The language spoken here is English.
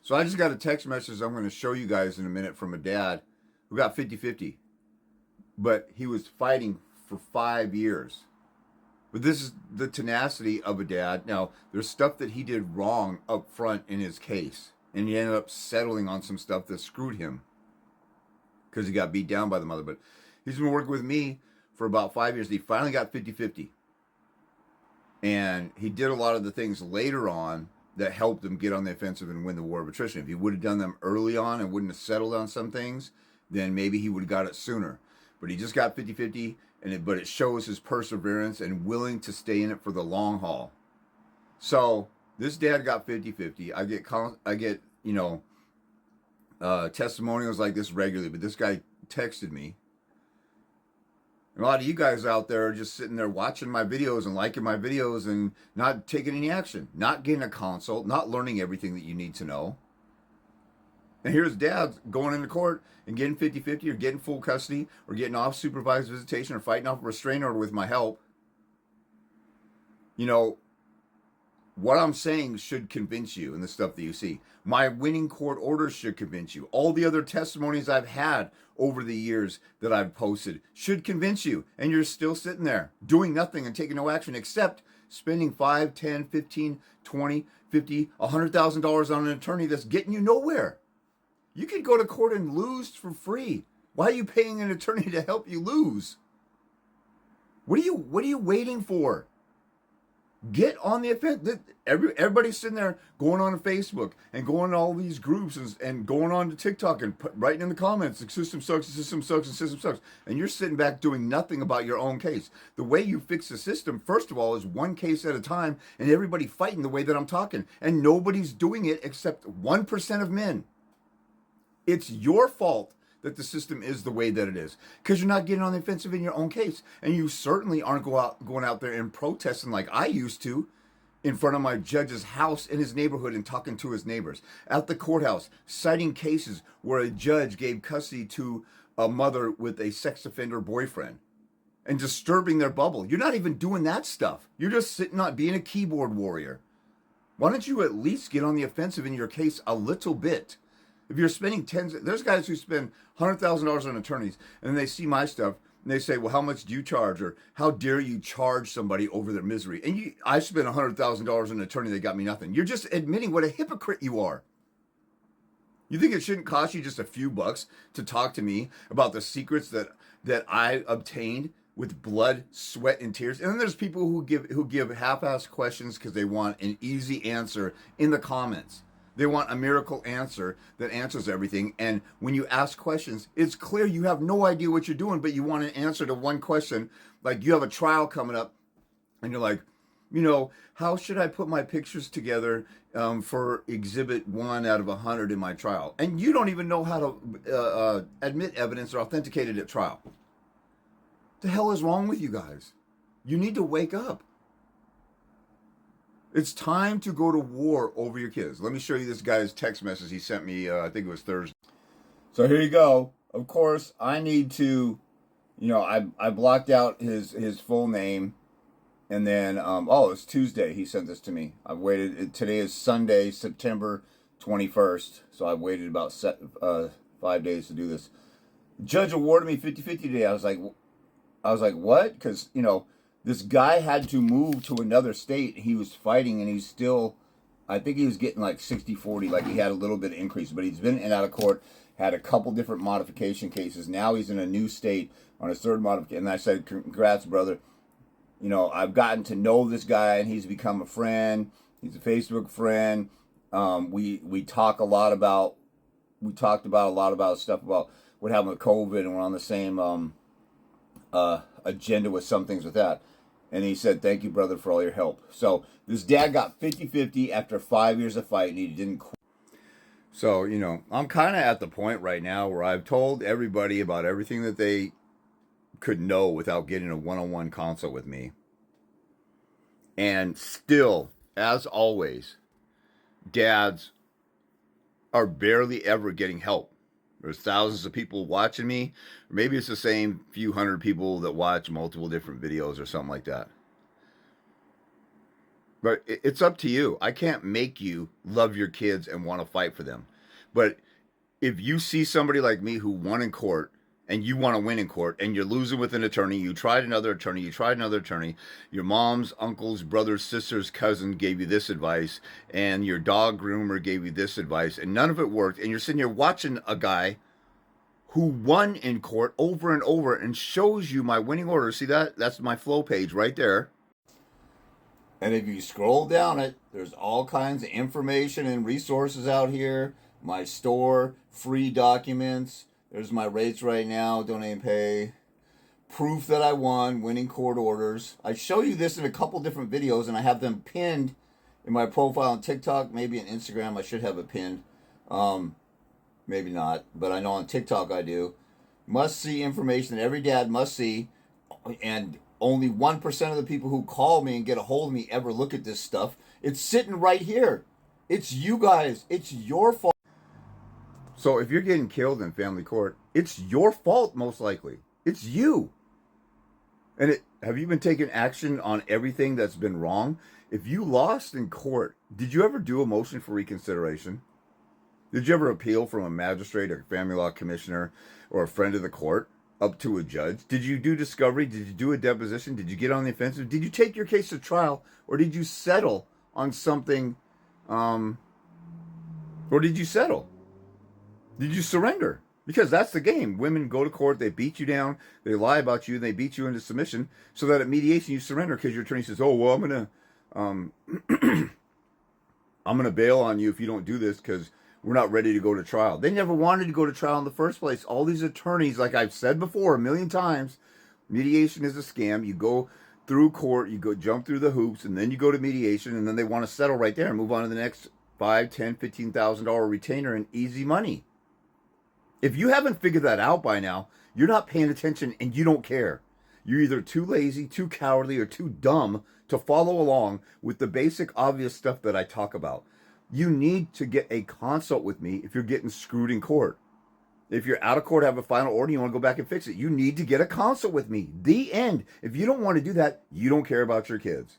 So I just got a text message I'm going to show you guys in a minute from a dad who got 50-50. But he was fighting for 5 years. But this is the tenacity of a dad. Now, there's stuff that he did wrong up front in his case. And he ended up settling on some stuff that screwed him because he got beat down by the mother. But he's been working with me for about 5 years. He finally got 50-50. And he did a lot of the things later on that helped him get on the offensive and win the war of attrition. If he would have done them early on and wouldn't have settled on some things, then maybe he would have got it sooner. But he just got 50-50, but it shows his perseverance and willing to stay in it for the long haul. So this dad got 50-50. I get testimonials like this regularly, but this guy texted me. And a lot of you guys out there are just sitting there watching my videos and liking my videos and not taking any action, not getting a consult, not learning everything that you need to know. And here's dads going into court and getting 50-50 or getting full custody or getting off supervised visitation or fighting off a restraining order with my help. You know, what I'm saying should convince you in the stuff that you see. My winning court orders should convince you. All the other testimonies I've had over the years that I've posted should convince you. And you're still sitting there doing nothing and taking no action except spending $5, $10, $15, $20, $50, $100,000 on an attorney that's getting you nowhere. You could go to court and lose for free. Why are you paying an attorney to help you lose? What are you waiting for? Get on the offense. Everybody's sitting there going on Facebook and going to all these groups and going on to TikTok and writing in the comments, the system sucks, the system sucks, the system sucks. And you're sitting back doing nothing about your own case. The way you fix the system, first of all, is one case at a time and everybody fighting the way that I'm talking. And nobody's doing it except 1% of men. It's your fault that the system is the way that it is because you're not getting on the offensive in your own case. And you certainly aren't going out there and protesting like I used to in front of my judge's house in his neighborhood and talking to his neighbors. At the courthouse, citing cases where a judge gave custody to a mother with a sex offender boyfriend and disturbing their bubble. You're not even doing that stuff. You're just sitting on being a keyboard warrior. Why don't you at least get on the offensive in your case a little bit? If you're spending there's guys who spend $100,000 on attorneys, and then they see my stuff, and they say, well, how much do you charge? Or how dare you charge somebody over their misery? And I spent $100,000 on an attorney that got me nothing. You're just admitting what a hypocrite you are. You think it shouldn't cost you just a few bucks to talk to me about the secrets that I obtained with blood, sweat, and tears? And then there's people who give half-assed questions because they want an easy answer in the comments. They want a miracle answer that answers everything. And when you ask questions, it's clear you have no idea what you're doing, but you want an answer to one question. Like you have a trial coming up and you're like, how should I put my pictures together for exhibit 1 out of 100 in my trial? And you don't even know how to admit evidence or authenticate it at trial. What the hell is wrong with you guys? You need to wake up. It's time to go to war over your kids. Let me show you this guy's text message he sent me, I think it was Thursday. So here you go. Of course, I need to, I blocked out his full name. And then, it's Tuesday he sent this to me. I've waited, today is Sunday, September 21st. So I've waited about 5 days to do this. Judge awarded me 50-50 today. I was like, what? Because, this guy had to move to another state. He was fighting, and he's still, I think he was getting like 60-40, like he had a little bit of increase. But he's been in and out of court, had a couple different modification cases. Now he's in a new state on his third modification. And I said, congrats, brother. I've gotten to know this guy, and he's become a friend. He's a Facebook friend. We talked about a lot about stuff about what happened with COVID, and we're on the same agenda with some things with that. And he said, thank you, brother, for all your help. So this dad got 50-50 after 5 years of fighting. He didn't quit. So, I'm kind of at the point right now where I've told everybody about everything that they could know without getting a one-on-one consult with me. And still, as always, dads are barely ever getting help. There's thousands of people watching me. Or maybe it's the same few hundred people that watch multiple different videos or something like that. But it's up to you. I can't make you love your kids and want to fight for them. But if you see somebody like me who won in court and you want to win in court and you're losing with an attorney, you tried another attorney, your mom's, uncle's, brother's, sister's, cousin gave you this advice, and your dog groomer gave you this advice, and none of it worked, and you're sitting here watching a guy who won in court over and over and shows you my winning order. See that? That's my flow page right there. And if you scroll down it, there's all kinds of information and resources out here. My store, free documents. There's my rates right now, donate and pay. Proof that I won, winning court orders. I show you this in a couple different videos, and I have them pinned in my profile on TikTok, maybe on Instagram. I should have it pinned. Maybe not, but I know on TikTok I do. Must see information that every dad must see, and only 1% of the people who call me and get a hold of me ever look at this stuff. It's sitting right here. It's you guys. It's your fault. So if you're getting killed in family court, it's your fault most likely. It's you. And have you been taking action on everything that's been wrong? If you lost in court, did you ever do a motion for reconsideration? Did you ever appeal from a magistrate or family law commissioner or a friend of the court up to a judge? Did you do discovery? Did you do a deposition? Did you get on the offensive? Did you take your case to trial, or did you settle on something? Or did you settle? Did you surrender? Because that's the game. Women go to court, they beat you down, they lie about you, and they beat you into submission, so that at mediation you surrender because your attorney says, "Oh well, I'm gonna bail on you if you don't do this because we're not ready to go to trial." They never wanted to go to trial in the first place. All these attorneys, like I've said before a million times, mediation is a scam. You go through court, you go jump through the hoops, and then you go to mediation, and then they want to settle right there and move on to the next $5,000, $10,000, $15,000 retainer and easy money. If you haven't figured that out by now, you're not paying attention and you don't care. You're either too lazy, too cowardly, or too dumb to follow along with the basic obvious stuff that I talk about. You need to get a consult with me if you're getting screwed in court. If you're out of court, have a final order, you want to go back and fix it, you need to get a consult with me. The end. If you don't want to do that, you don't care about your kids.